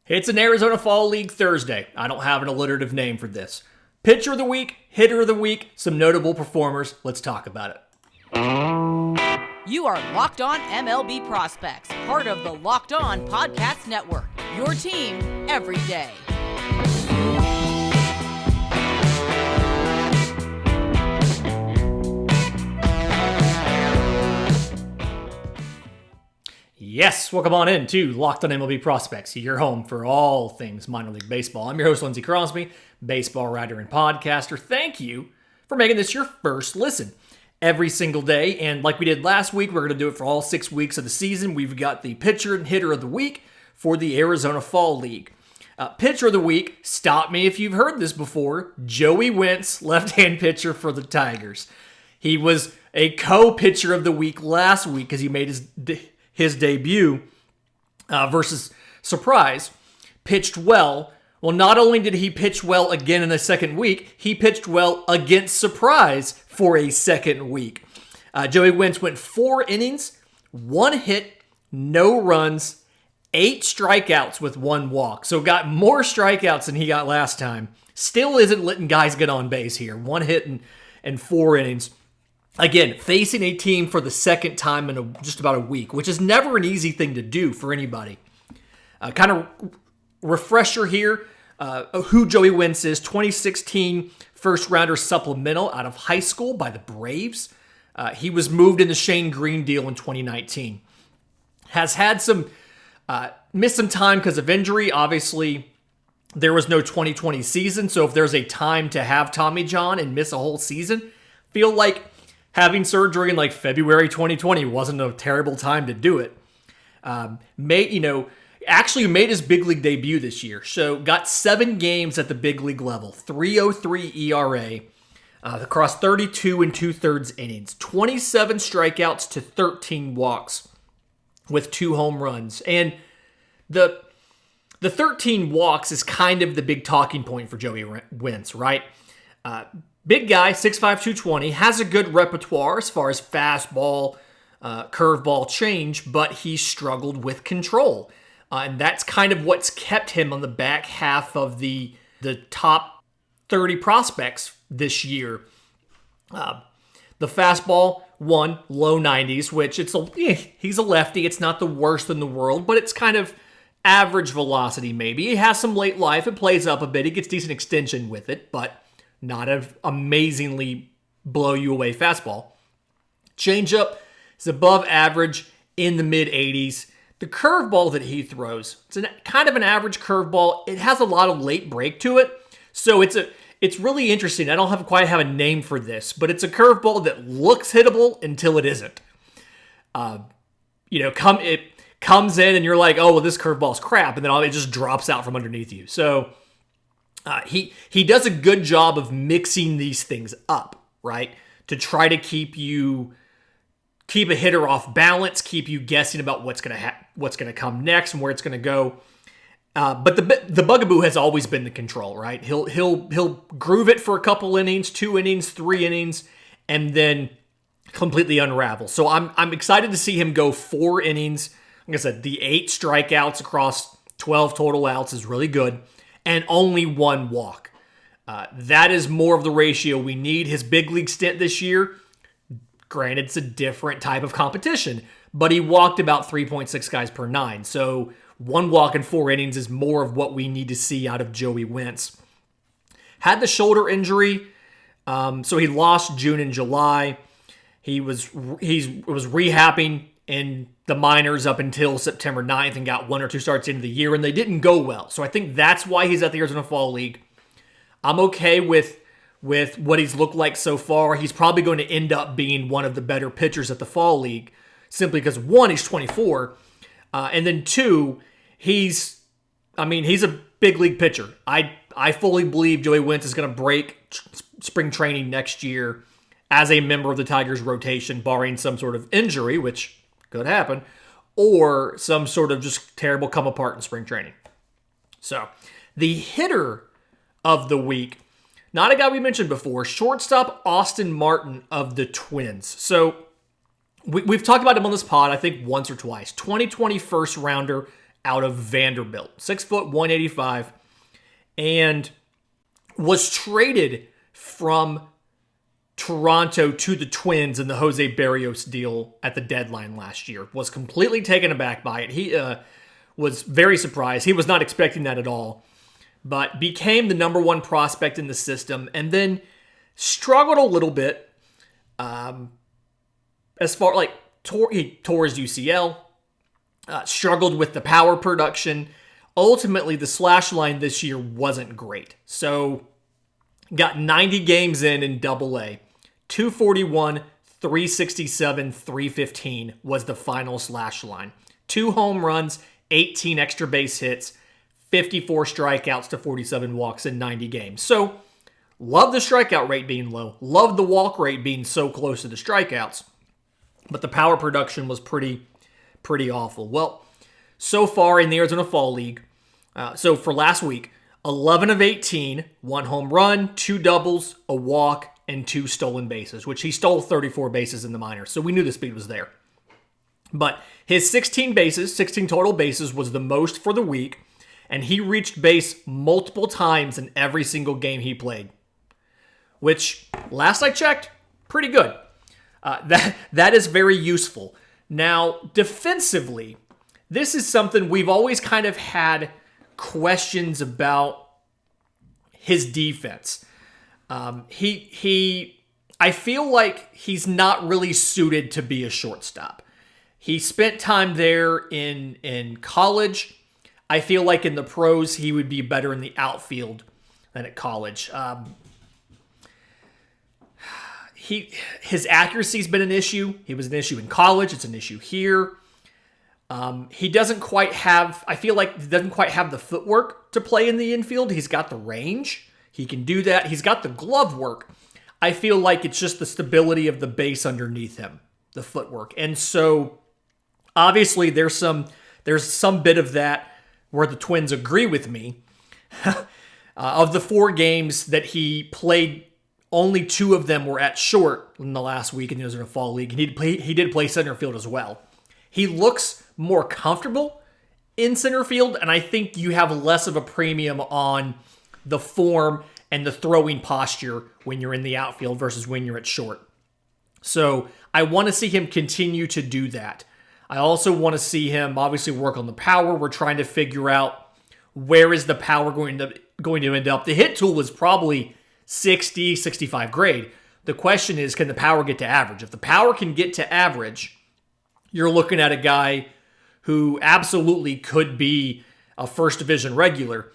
It's an Arizona Fall League Thursday. I don't have an alliterative name for this. Pitcher of the week, hitter of the week, some notable performers. Let's talk about it. You are Locked On MLB Prospects, part of the Locked On Podcast Network. Your team every day. Yes, welcome on in to Locked On MLB Prospects, your home for all things minor league baseball. I'm your host, Lindsey Crosby, baseball writer and podcaster. Thank you for making this your first listen every single day. And like we did last week, we're going to do it for all 6 weeks of the season. We've got the pitcher and hitter of the week for the Arizona Fall League. Pitcher of the week, stop me if you've heard this before, Joey Wentz, left-hand pitcher for the Tigers. He was a co-pitcher of the week last week because he made his debut versus Surprise, pitched well. Well, not only did he pitch well again in the second week, he pitched well against Surprise for a second week. Joey Wentz went 4 innings, 1 hit, no runs, 8 strikeouts with 1 walk. So got more strikeouts than he got last time. Still isn't letting guys get on base here. 1 hit and 4 innings. Again, facing a team for the second time in just about a week, which is never an easy thing to do for anybody. Kind of refresher here, who Joey Wentz is. 2016 first-rounder supplemental out of high school by the Braves. He was moved in the Shane Green deal in 2019. Has had some, missed some time because of injury. Obviously, there was no 2020 season, so if there's a time to have Tommy John and miss a whole season, feel like having surgery in like February 2020 wasn't a terrible time to do it. Actually made his big league debut this year. So got 7 games at the big league level, 3.03 ERA across 32 2/3 innings, 27 strikeouts to 13 walks with 2 home runs. And the 13 walks is kind of the big talking point for Joey Wentz, right? Big guy, 6'5", 220, has a good repertoire as far as fastball, curveball change, but he struggled with control. And that's kind of what's kept him on the back half of the top 30 prospects this year. The fastball, low 90s, which he's a lefty. It's not the worst in the world, but it's kind of average velocity maybe. He has some late life. It plays up a bit. He gets decent extension with it, but not an amazingly blow-you-away fastball. Changeup is above average in the mid-80s. The curveball that he throws, it's kind of an average curveball. It has a lot of late break to it, so it's really interesting. I don't quite have a name for this, but it's a curveball that looks hittable until it isn't. It comes in and you're like, oh, well, this curveball's crap, and then it just drops out from underneath you. So he does a good job of mixing these things up, right? To try to keep a hitter off balance, keep you guessing about what's gonna come next and where it's gonna go. But the bugaboo has always been the control, right? He'll groove it for a couple innings, 2 innings, 3 innings, and then completely unravel. So I'm excited to see him go 4 innings. Like I said, the 8 strikeouts across 12 total outs is really good. And only 1 walk. That is more of the ratio we need. His big league stint this year, granted, it's a different type of competition, but he walked about 3.6 guys per 9. So 1 walk in 4 innings is more of what we need to see out of Joey Wentz. Had the shoulder injury, so he lost June and July. He was rehabbing in the minors up until September 9th and got 1 or 2 starts into the year, and they didn't go well. So I think that's why he's at the Arizona Fall League. I'm okay with what he's looked like so far. He's probably going to end up being one of the better pitchers at the Fall League, simply because 1, he's 24, and then 2, he's a big league pitcher. I fully believe Joey Wentz is going to break spring training next year as a member of the Tigers rotation, barring some sort of injury, which could happen, or some sort of just terrible come apart in spring training. So, the hitter of the week, not a guy we mentioned before, shortstop Austin Martin of the Twins. So, we've talked about him on this pod, I think once or twice. 2020 first rounder out of Vanderbilt. 6 foot, 185, and was traded from Toronto to the Twins in the Jose Barrios deal at the deadline last year. Was completely taken aback by it. He was very surprised. He was not expecting that at all, but became the number one prospect in the system, and then struggled a little bit as far like he tore his UCL, struggled with the power production. Ultimately, the slash line this year wasn't great. So got 90 games in Double-A. 241, 367, 315 was the final slash line. 2 home runs, 18 extra base hits, 54 strikeouts to 47 walks in 90 games. So, love the strikeout rate being low. Love the walk rate being so close to the strikeouts. But the power production was pretty awful. Well, so far in the Arizona Fall League, so for last week, 11 of 18, 1 home run, 2 doubles, a walk, and 2 stolen bases, which he stole 34 bases in the minors. So we knew the speed was there. But his 16 total bases was the most for the week, and he reached base multiple times in every single game he played, which, last I checked, pretty good. That is very useful. Now, defensively, this is something we've always kind of had questions about his defense. I feel like he's not really suited to be a shortstop. He spent time there in college. I feel like in the pros, he would be better in the outfield than at college. His accuracy's been an issue. He was an issue in college. It's an issue here. He doesn't quite have, I feel like he doesn't quite have the footwork to play in the infield. He's got the range. He can do that. He's got the glove work. I feel like it's just the stability of the base underneath him, the footwork. And so, obviously, there's some bit of that where the Twins agree with me. Of the 4 games that he played, only 2 of them were at short in the last week in the Arizona Fall League. And he did play center field as well. He looks more comfortable in center field, and I think you have less of a premium on the form and the throwing posture when you're in the outfield versus when you're at short. So I want to see him continue to do that. I also want to see him obviously work on the power. We're trying to figure out where is the power going to end up. The hit tool is probably 60, 65 grade. The question is, can the power get to average? If the power can get to average, you're looking at a guy who absolutely could be a first division regular,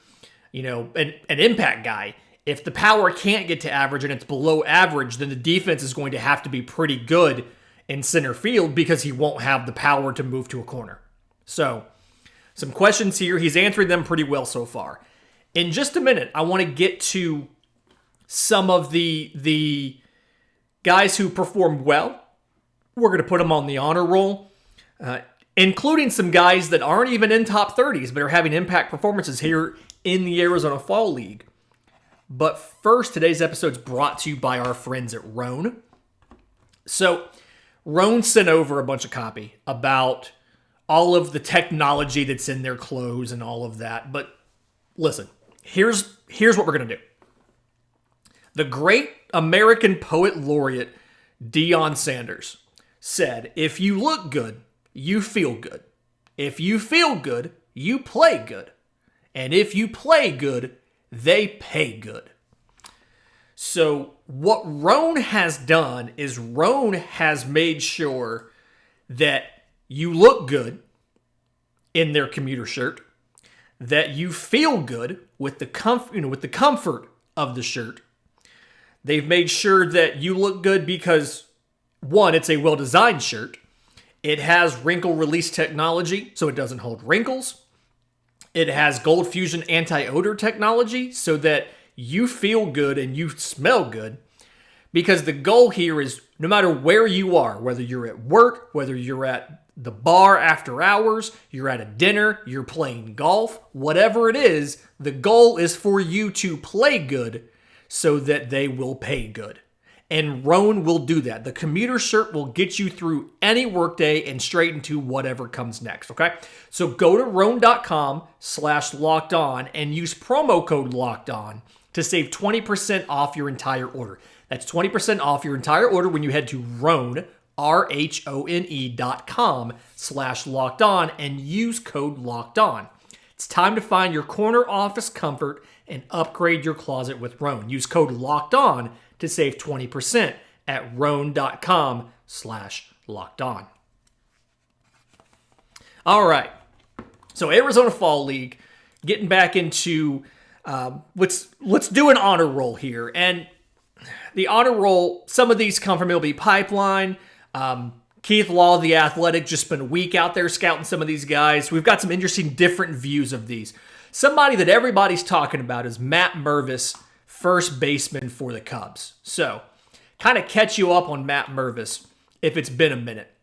an impact guy. If the power can't get to average and it's below average, then the defense is going to have to be pretty good in center field because he won't have the power to move to a corner. So, some questions here. He's answered them pretty well so far. In just a minute, I want to get to some of the guys who performed well. We're going to put them on the honor roll, including some guys that aren't even in top 30s but are having impact performances here in the Arizona Fall League. But first, today's episode is brought to you by our friends at Roan. So, Roan sent over a bunch of copy about all of the technology that's in their clothes and all of that. But listen, here's what we're going to do. The great American poet laureate Deion Sanders said, if you look good, you feel good. If you feel good, you play good. And if you play good, they pay good. So what Roan has done is Roan has made sure that you look good in their commuter shirt, that you feel good with the comfort of the shirt. They've made sure that you look good because, one, it's a well-designed shirt. It has wrinkle release technology, so it doesn't hold wrinkles. It has Gold Fusion anti-odor technology so that you feel good and you smell good. Because the goal here is no matter where you are, whether you're at work, whether you're at the bar after hours, you're at a dinner, you're playing golf, whatever it is, the goal is for you to play good so that they will pay good. And Roan will do that. The commuter shirt will get you through any workday and straight into whatever comes next, okay? So go to roan.com/lockedon and use promo code LOCKEDON to save 20% off your entire order. That's 20% off your entire order when you head to Roan, RHONE.com/lockedon and use code LOCKEDON. It's time to find your corner office comfort and upgrade your closet with Roan. Use code LOCKEDON to save 20% at roan.com/lockedon. All right. So Arizona Fall League, getting back into, let's do an honor roll here. And the honor roll, some of these come from MLB Pipeline. Keith Law of the Athletic just spent a week out there scouting some of these guys. We've got some interesting different views of these. Somebody that everybody's talking about is Matt Mervis, first baseman for the Cubs. So, kind of catch you up on Matt Mervis if it's been a minute.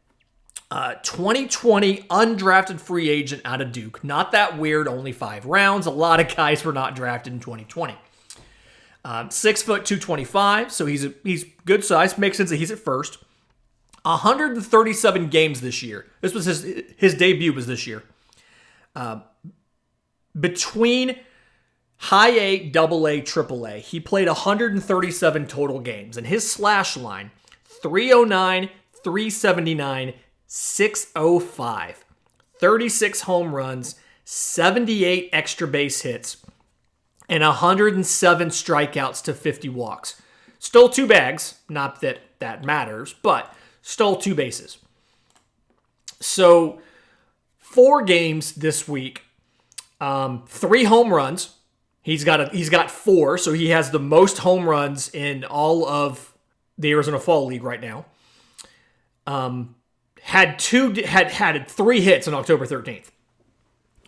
2020 undrafted free agent out of Duke. Not that weird, only 5 rounds. A lot of guys were not drafted in 2020. 6 foot 225, so he's good size. Makes sense that he's at first. 137 games this year. This was his debut was this year. Between high A, double A, triple A, he played 137 total games. And his slash line, 309, 379, 605. 36 home runs, 78 extra base hits, and 107 strikeouts to 50 walks. Stole 2 bags, not that that matters, but stole 2 bases. So 4 games this week, 3 home runs. He's got 4, so he has the most home runs in all of the Arizona Fall League right now. Had 3 hits on October 13th.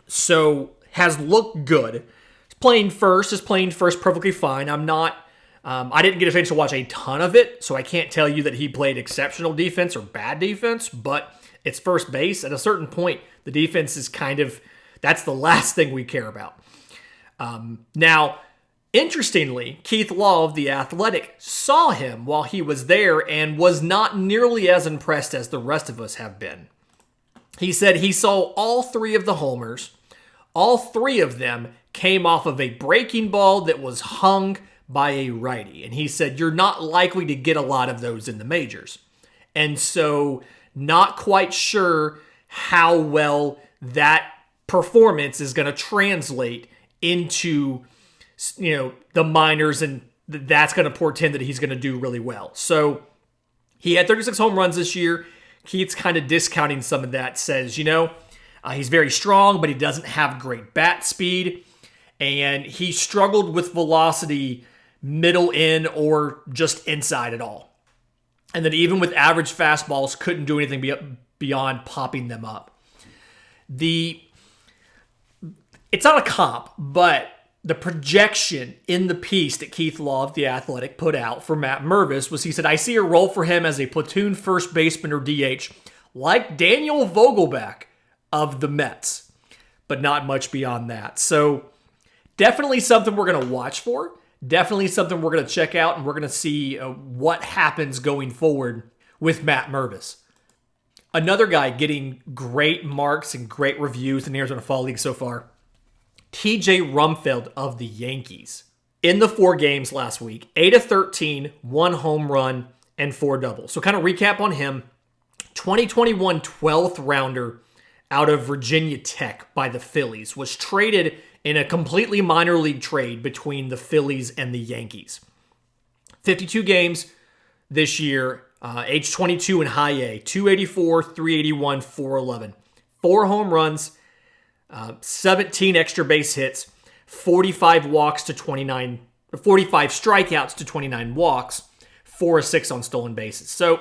So has looked good. Is playing first perfectly fine. I didn't get a chance to watch a ton of it, so I can't tell you that he played exceptional defense or bad defense, but it's first base. At a certain point, the defense is that's the last thing we care about. Now, interestingly, Keith Law of The Athletic saw him while he was there and was not nearly as impressed as the rest of us have been. He said he saw all 3 of the homers. All 3 of them came off of a breaking ball that was hung by a righty. And he said, you're not likely to get a lot of those in the majors. And so, not quite sure how well that performance is going to translate into, the minors, and that's going to portend that he's going to do really well. So he had 36 home runs this year. Keith's kind of discounting some of that, says, he's very strong, but he doesn't have great bat speed, and he struggled with velocity middle in or just inside at all. And then even with average fastballs, couldn't do anything beyond popping them up. It's not a comp, but the projection in the piece that Keith Law of The Athletic put out for Matt Mervis was, he said, I see a role for him as a platoon first baseman or DH, like Daniel Vogelbach of the Mets, but not much beyond that. So definitely something we're going to watch for. Definitely something we're going to check out, and we're going to see what happens going forward with Matt Mervis. Another guy getting great marks and great reviews in the Arizona Fall League so far, TJ Rumfield of the Yankees. In the 4 games last week, 8 of 13, 1 home run, and 4 doubles. So kind of recap on him. 2021 12th rounder out of Virginia Tech by the Phillies, was traded in a completely minor league trade between the Phillies and the Yankees. 52 games this year, age 22 in high A, 284, 381, 411. 4 home runs, 17 extra base hits, 45 strikeouts to 29 walks, 4 of 6 on stolen bases. So,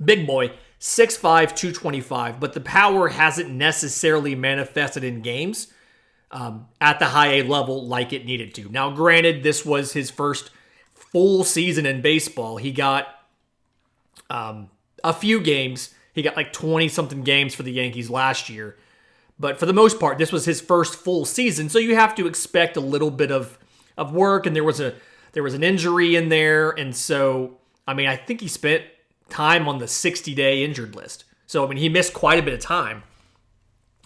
big boy, 6'5", 225, but the power hasn't necessarily manifested in games at the high A level like it needed to. Now, granted, this was his first full season in baseball. He got a few games. He got like 20-something games for the Yankees last year. But for the most part, this was his first full season, so you have to expect a little bit of work, and there was an injury in there, and so I mean, I think he spent time on the 60-day injured list. So, I mean, he missed quite a bit of time.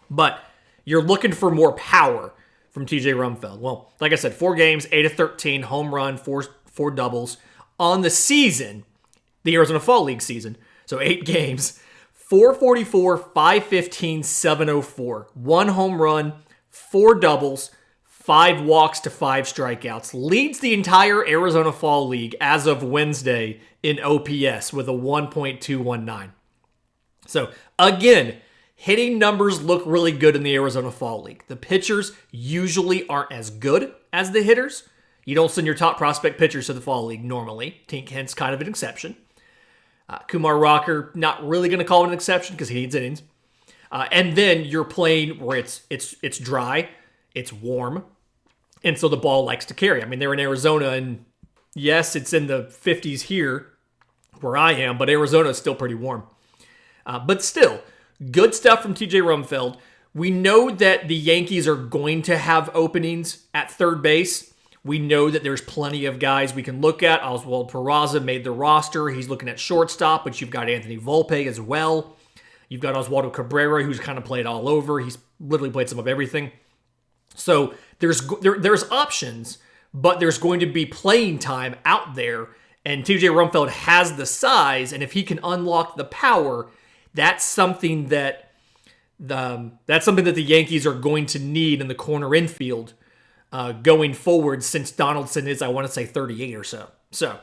But you're looking for more power from TJ Rumfield. Well, like I said, 4 games, 8 of 13, home run, four doubles. On the season, the Arizona Fall League season, so 8 games, 444, 515, 704. 1 home run, 4 doubles, 5 walks to 5 strikeouts. Leads the entire Arizona Fall League as of Wednesday in OPS with a 1.219. So, again, hitting numbers look really good in the Arizona Fall League. The pitchers usually aren't as good as the hitters. You don't send your top prospect pitchers to the Fall League normally. Tink Hint's kind of an exception. Kumar Rocker, not really going to call it an exception because he needs innings. And then you're playing where it's dry, it's warm, and so the ball likes to carry. I mean, they're in Arizona, and yes, it's in the 50s here where I am, but Arizona is still pretty warm. But still, good stuff from TJ Rumfield. We know that the Yankees are going to have openings at third base. We know that there's plenty of guys we can look at. Oswald Peraza made the roster. He's looking at shortstop, but you've got Anthony Volpe as well. You've got Oswaldo Cabrera, who's kind of played all over. He's literally played some of everything. So there's options, but there's going to be playing time out there, and TJ Rumfield has the size, and if he can unlock the power, that's something that the Yankees are going to need in the corner infield going forward, since Donaldson is, I want to say, 38 or so. So,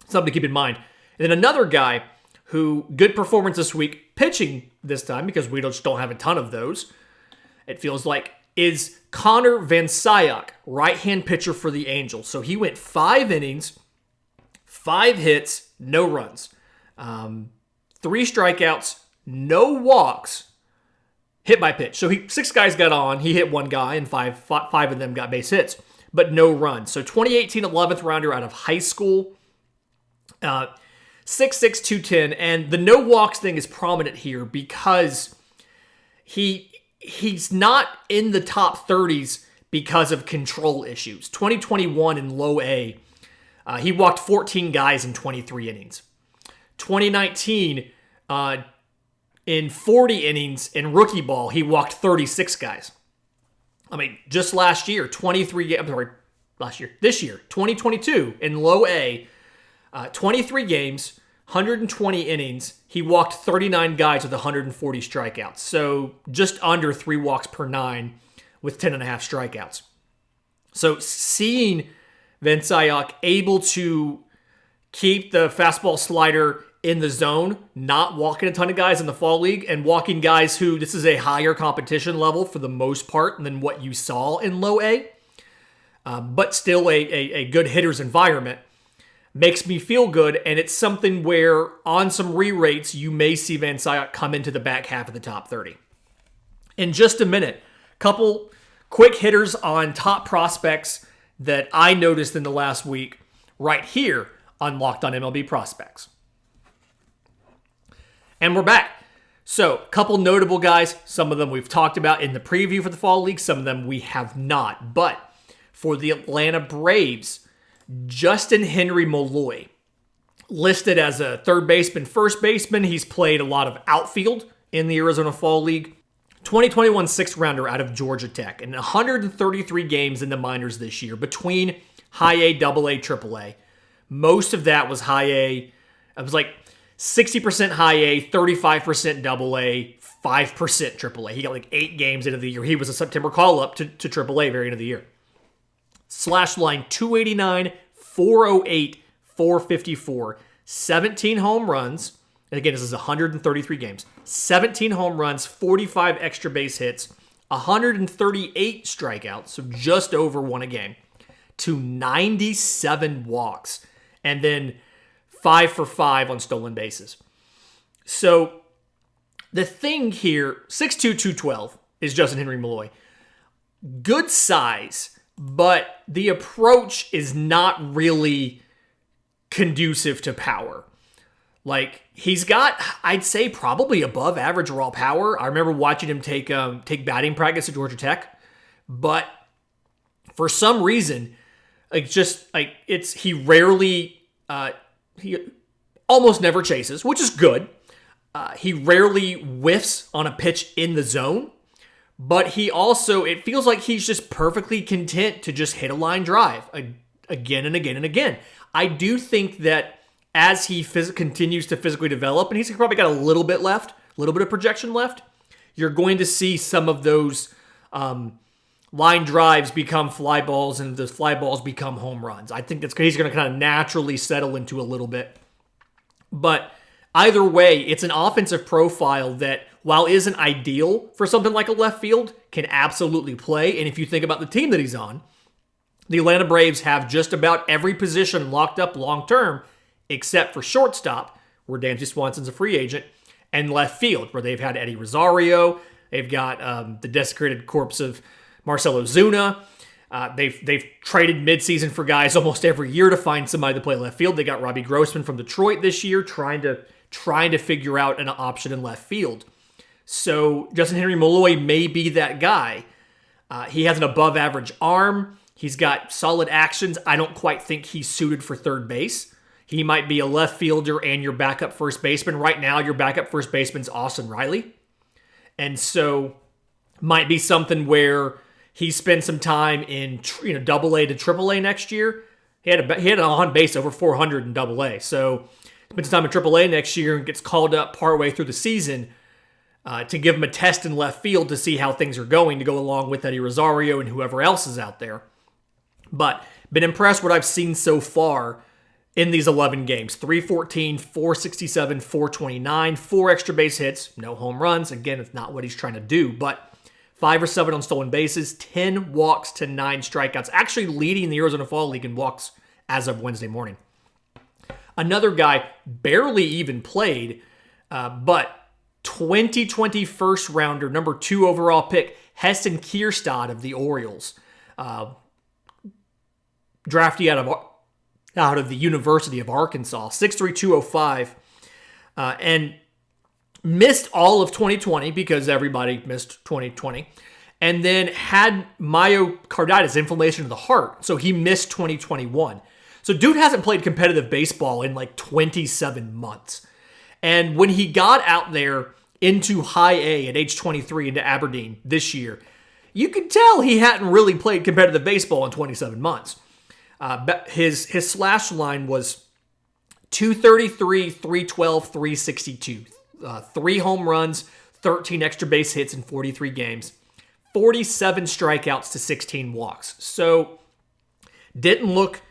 something to keep in mind. And then another guy who, good performance this week, pitching this time, because we just don't have a ton of those, it feels like, is Connor Van Scoyoc, right-hand pitcher for the Angels. So he went 5 innings, 5 hits, no runs, 3 strikeouts, no walks, hit by pitch. So 6 guys got on. He hit 1 guy, and five of them got base hits, but no runs. So 2018 11th rounder out of high school, 6'6", 210. And the no walks thing is prominent here because he's not in the top 30s because of control issues. 2021 in low A, he walked 14 guys in 23 innings. 2019, in 40 innings in rookie ball, he walked 36 guys. I mean, just last year, this year, 2022, in low A, 23 games, 120 innings, he walked 39 guys with 140 strikeouts. So just under 3 walks per 9 with 10.5 strikeouts. So seeing Van Scoyoc able to keep the fastball slider in the zone, not walking a ton of guys in the fall league, and walking guys who, this is a higher competition level for the most part than what you saw in low A, but still a good hitter's environment, makes me feel good, and it's something where on some re-rates, you may see Van Scoyoc come into the back half of the top 30. In just a minute, couple quick hitters on top prospects that I noticed in the last week right here on Locked on MLB Prospects. And we're back. So, a couple notable guys. Some of them we've talked about in the preview for the Fall League. Some of them we have not. But for the Atlanta Braves, Justyn-Henry Malloy, listed as a third baseman, first baseman. He's played a lot of outfield in the Arizona Fall League. 2021 sixth rounder out of Georgia Tech. And 133 games in the minors this year between high A, double A, triple A. Most of that was high A. It was like 60% high A, 35% double A, 5% triple A. He got like 8 games into the year. He was a September call-up to triple A very end of the year. Slash line 289, 408, 454, 17 home runs. And again, this is 133 games. 17 home runs, 45 extra base hits, 138 strikeouts, so just over 1 a game, to 97 walks, and then 5 for 5 on stolen bases. So the thing here, 6'2", 212 is Justyn-Henry Malloy. Good size, but the approach is not really conducive to power. Like, he's got, I'd say, probably above average raw power. I remember watching him take batting practice at Georgia Tech, but for some reason, he rarely almost never chases, which is good. He rarely whiffs on a pitch in the zone, but he also, it feels like he's just perfectly content to just hit a line drive again and again and again. I do think that as he continues to physically develop, and he's probably got a little bit left, a little bit of projection left, you're going to see some of those line drives become fly balls and the fly balls become home runs. I think he's going to kind of naturally settle into a little bit. But either way, it's an offensive profile that, while isn't ideal for something like a left field, can absolutely play. And if you think about the team that he's on, the Atlanta Braves have just about every position locked up long-term, except for shortstop, where Dansby Swanson's a free agent, and left field, where they've had Eddie Rosario. They've got the desecrated corpse of Marcell Ozuna. They've traded midseason for guys almost every year to find somebody to play left field. They got Robbie Grossman from Detroit this year, trying to figure out an option in left field. So Justyn-Henry Malloy may be that guy. He has an above-average arm. He's got solid actions. I don't quite think he's suited for third base. He might be a left fielder and your backup first baseman. Right now, your backup first baseman's Austin Riley. And so might be something where he spends some time in Double A to Triple A next year. He had an on base over 400 in Double A. So spends time in Triple A next year and gets called up partway through the season to give him a test in left field to see how things are going, to go along with Eddie Rosario and whoever else is out there. But been impressed what I've seen so far in these 11 games. 314, 467, 429, 4 extra base hits, no home runs. Again, it's not what he's trying to do, but 5 or 7 on stolen bases, 10 walks to 9 strikeouts, actually leading the Arizona Fall League in walks as of Wednesday morning. Another guy barely even played, but 2020 first rounder, number 2 overall pick, Heston Kjerstad of the Orioles. Draftee out of the University of Arkansas, 6'3", 205, and missed all of 2020 because everybody missed 2020, and then had myocarditis, inflammation of the heart, so he missed 2021. So dude hasn't played competitive baseball in like 27 months. And when he got out there into high A at age 23 into Aberdeen this year, you could tell he hadn't really played competitive baseball in 27 months. His slash line was 233, 312, 362. 3 home runs, 13 extra base hits in 43 games, 47 strikeouts to 16 walks. So didn't look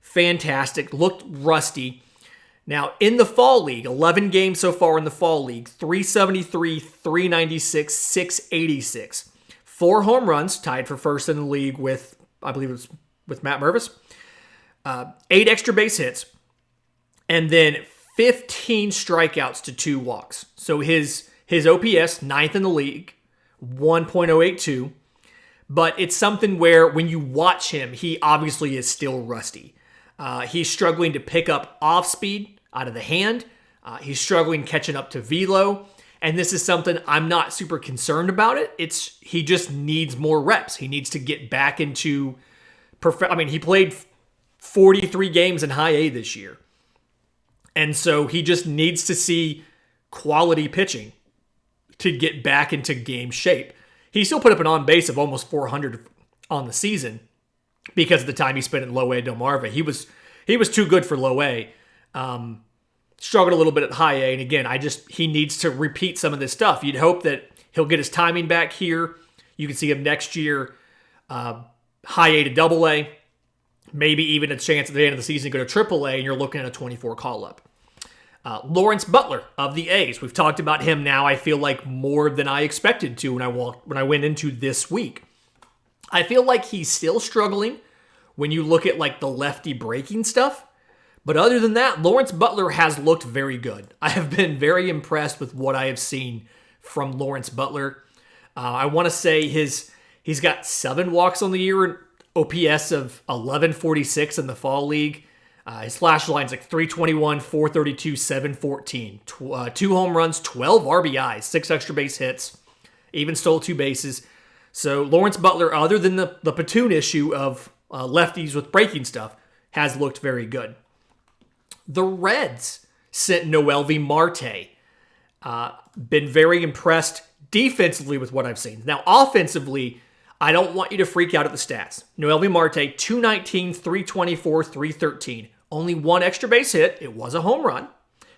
fantastic, looked rusty. Now, in the Fall League, 11 games so far in the Fall League, 373, 396, 686. 4 home runs, tied for first in the league with, I believe it was with Matt Mervis. 8 extra base hits, and then 15 strikeouts to 2 walks. So his OPS, 9th in the league, 1.082. But it's something where when you watch him, he obviously is still rusty. He's struggling to pick up off speed out of the hand. He's struggling catching up to velo. And this is something I'm not super concerned about it. He just needs more reps. He needs to get back into he played 43 games in high A this year. And so he just needs to see quality pitching to get back into game shape. He still put up an on-base of almost 400 on the season because of the time he spent in low A Delmarva. He was too good for low A. Struggled a little bit at high A. And again, he needs to repeat some of this stuff. You'd hope that he'll get his timing back here. You can see him next year, high A to double A. Maybe even a chance at the end of the season to go to Triple A, and you're looking at a 24 call-up. Lawrence Butler of the A's. We've talked about him now, I feel like, more than I expected to when I went into this week. I feel like he's still struggling when you look at like the lefty breaking stuff. But other than that, Lawrence Butler has looked very good. I have been very impressed with what I have seen from Lawrence Butler. I want to say he's got 7 walks on the year, OPS of 1146 in the Fall League. His slash line's like 321, 432, 714. 2 home runs, 12 RBIs, 6 extra base hits, even stole 2 bases. So Lawrence Butler, other than the platoon issue of lefties with breaking stuff, has looked very good. The Reds Noelvi Marte. Been very impressed defensively with what I've seen. Now, offensively, I don't want you to freak out at the stats. Noelvi Marte, 219, 324, 313. Only one extra base hit. It was a home run,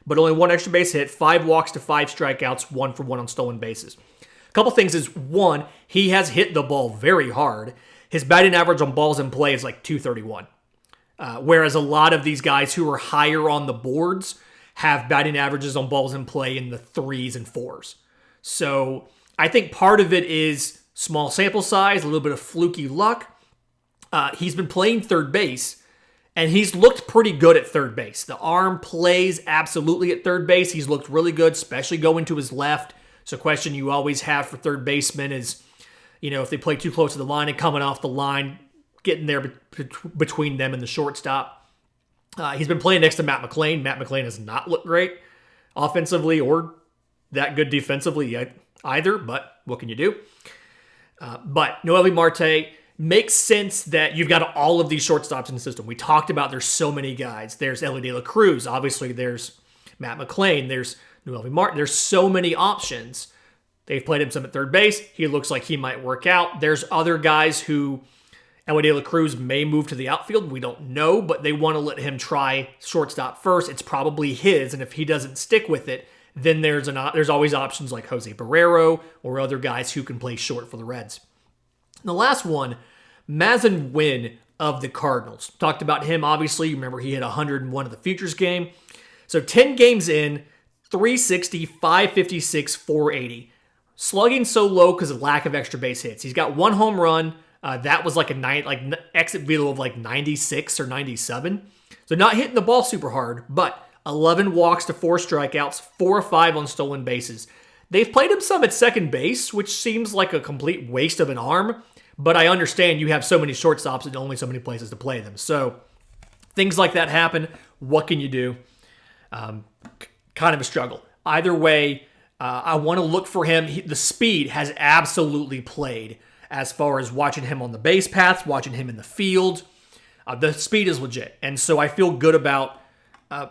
but only one extra base hit, 5 walks to 5 strikeouts, 1 for 1 on stolen bases. A couple things is, one, he has hit the ball very hard. His batting average on balls in play is like 231. Whereas a lot of these guys who are higher on the boards have batting averages on balls in play in the 3s and 4s. So I think part of it is small sample size, a little bit of fluky luck. He's been playing third base, and he's looked pretty good at third base. The arm plays absolutely at third base. He's looked really good, especially going to his left. So a question you always have for third basemen is, if they play too close to the line and coming off the line, getting there between them and the shortstop. He's been playing next to Matt McLain. Matt McLain has not looked great offensively or that good defensively either, but what can you do? But Noelvi Marte makes sense that you've got all of these shortstops in the system. We talked about there's so many guys. There's Elly De La Cruz. Obviously, there's Matt McLain. There's Noelvi Marte. There's so many options. They've played him some at third base. He looks like he might work out. There's other guys who Elly De La Cruz may move to the outfield. We don't know, but they want to let him try shortstop first. It's probably his, and if he doesn't stick with it, then there's always options like Jose Barrero or other guys who can play short for the Reds. And the last one, Masyn Winn of the Cardinals. Talked about him, obviously. You remember he hit 101 of the Futures game. So 10 games in, 360, 556, 480. Slugging so low because of lack of extra base hits. He's got 1 home run. That was like exit velo of like 96 or 97. So not hitting the ball super hard, but 11 walks to 4 strikeouts, 4 or 5 on stolen bases. They've played him some at second base, which seems like a complete waste of an arm, but I understand you have so many shortstops and only so many places to play them. So things like that happen. What can you do? Kind of a struggle. Either way, I want to look for him. The speed has absolutely played as far as watching him on the base paths, watching him in the field. The speed is legit. And so I feel good about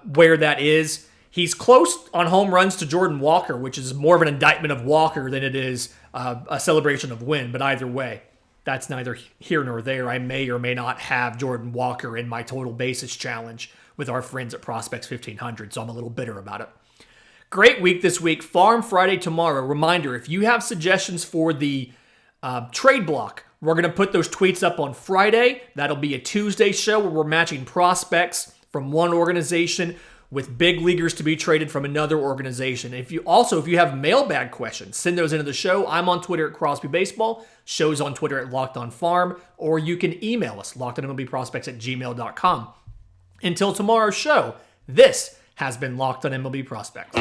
where that is. He's close on home runs to Jordan Walker, which is more of an indictment of Walker than it is a celebration of Winn. But either way, that's neither here nor there. I may or may not have Jordan Walker in my total bases challenge with our friends at Prospects 1500, so I'm a little bitter about it. Great week this week. Farm Friday tomorrow. Reminder, if you have suggestions for the trade block, we're going to put those tweets up on Friday. That'll be a Tuesday show where we're matching prospects from one organization with big leaguers to be traded from another organization. If you have mailbag questions, send those into the show. I'm on Twitter at Crosby Baseball. Show's on Twitter at Locked On Farm, or you can email us, lockedonmlbprospects@gmail.com. Until tomorrow's show, this has been Locked On MLB Prospects.